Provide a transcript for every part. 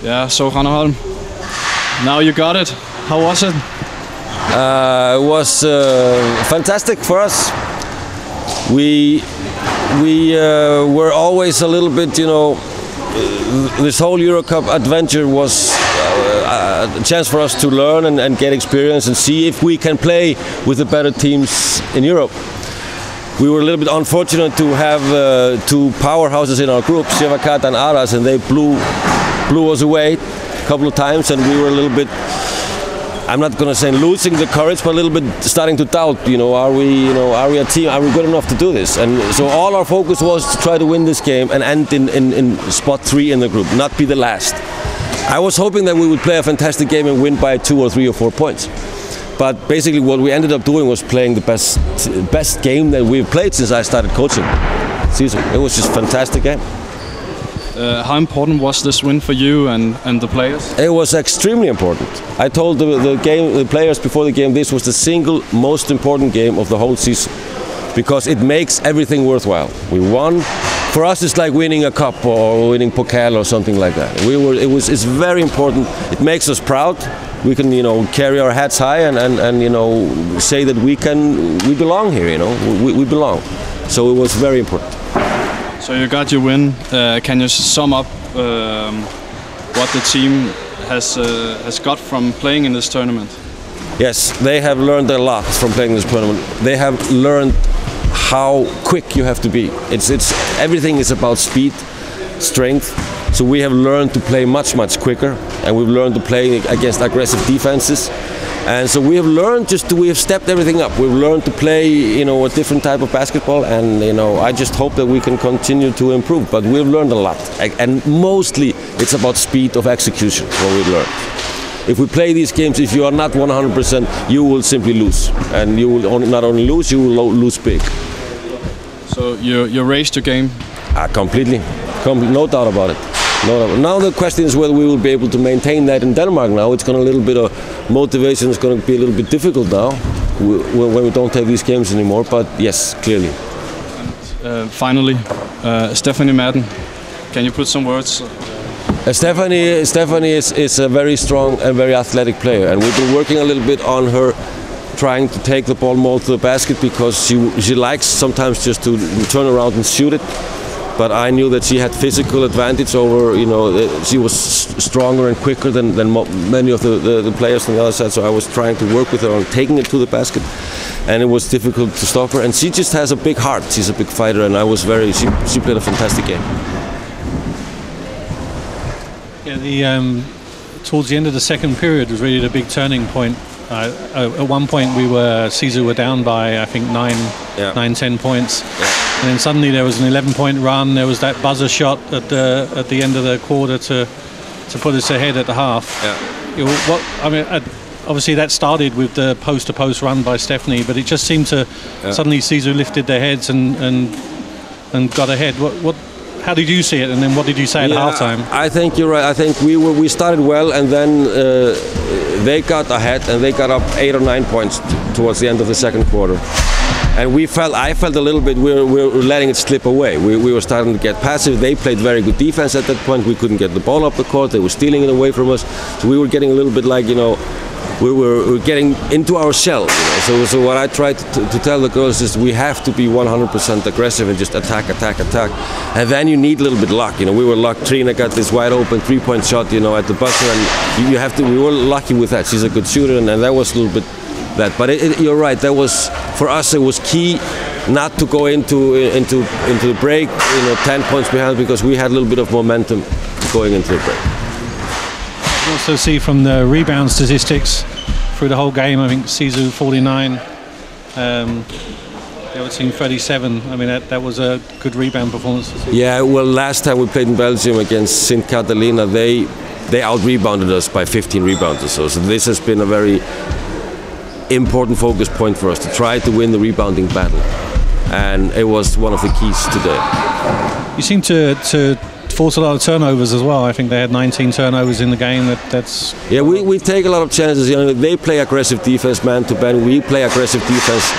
Yeah, so Hrannar Holm, now you got it. How was it? It was fantastic for us. We were always a little bit, this whole Euro Cup adventure was a chance for us to learn and get experience and see if we can play with the better teams in Europe. We were a little bit unfortunate to have two powerhouses in our group, Sjevakat and Aras, and they blew us away a couple of times, and we were a little bit, I'm not going to say losing the courage, but a little bit starting to doubt, are we a team, are we good enough to do this? And so all our focus was to try to win this game and end in spot 3 in the group, not be the last. I was hoping that we would play a fantastic game and win by 2 or 3 or 4 points. But basically what we ended up doing was playing the best game that we've played since I started coaching SISU. It was just a fantastic game. How important was this win for you and the players? It was extremely important. I told the players before the game this was the single most important game of the whole season, because it makes everything worthwhile. We won. For us, it's like winning a cup or winning Pokal or something like that. It's very important. It makes us proud. We can, carry our heads high and say that we belong here. We belong. So it was very important. So you got your win. Can you sum up what the team has got from playing in this tournament? Yes, they have learned a lot from playing this tournament. They have learned how quick you have to be. Everything is about speed, strength. So we have learned to play much quicker, and we've learned to play against aggressive defenses. And so we have learned we have stepped everything up. We've learned to play, a different type of basketball, and I just hope that we can continue to improve. But we've learned a lot, and mostly it's about speed of execution. What we've learned. If we play these games, if you are not 100%, you will simply lose, and you will not only lose, you will lose big. So you raised your game? Completely, no doubt about it. Now the question is whether we will be able to maintain that in Denmark. Now it's going a little bit of motivation. It's going to be a little bit difficult now when we don't take these games anymore. But yes, clearly. And, finally, Stephanie Madden, can you put some words? Stephanie is a very strong and very athletic player, and we've been working a little bit on her trying to take the ball more to the basket, because she likes sometimes just to turn around and shoot it. But I knew that she had physical advantage over, she was stronger and quicker than many of the players on the other side. So I was trying to work with her on taking it to the basket, and it was difficult to stop her. And she just has a big heart. She's a big fighter, and she played a fantastic game. Yeah, towards the end of the second period was really the big turning point. At one point SISU were down by, I think, 9-10 points. Yeah. And then suddenly there was an 11-point run. There was that buzzer shot at the end of the quarter to put us ahead at the half. Yeah. Obviously that started with the post-to-post run by Stephanie, but it just seemed to suddenly SISU lifted their heads and got ahead. How did you see it, and then what did you say at halftime? I think you're right. I think we started well, and then they got ahead, and they got up 8 or 9 points towards the end of the second quarter. And I felt a little bit we were letting it slip away. We were starting to get passive. They played very good defense at that point. We couldn't get the ball up the court. They were stealing it away from us. So we were getting a little bit like, we were getting into our shell. So what I tried to tell the girls is we have to be 100% aggressive and just attack. And then you need a little bit of luck. We were lucky. Trina got this wide open 3-point shot, at the buzzer, and we were lucky with that. She's a good shooter, and that was a little bit that. But you're right. That was, for us, it was key not to go into the break, 10 points behind, because we had a little bit of momentum going into the break. You also see from the rebound statistics through the whole game, I think SISU 49, the other team 37. I mean, that was a good rebound performance. Yeah, well, last time we played in Belgium against Sint Catalina, they out-rebounded us by 15 rebounds or so. So this has been a very important focus point for us to try to win the rebounding battle, and it was one of the keys today. You seem to force a lot of turnovers as well. I think they had 19 turnovers in the game. Yeah, we take a lot of chances. They play aggressive defense man to man. We play aggressive defense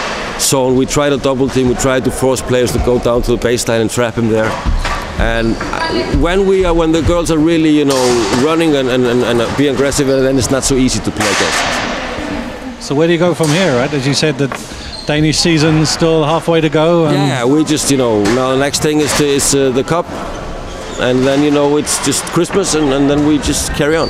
zone. We try to double team. We try to force players to go down to the baseline and trap him there. And when the girls are really, you know, running and being aggressive, then it's not so easy to play against. So where do you go from here, right? As you said, the Danish season's still halfway to go. Yeah, we just, you know, now the next thing is the cup, and then, you know, it's just Christmas, and then we just carry on.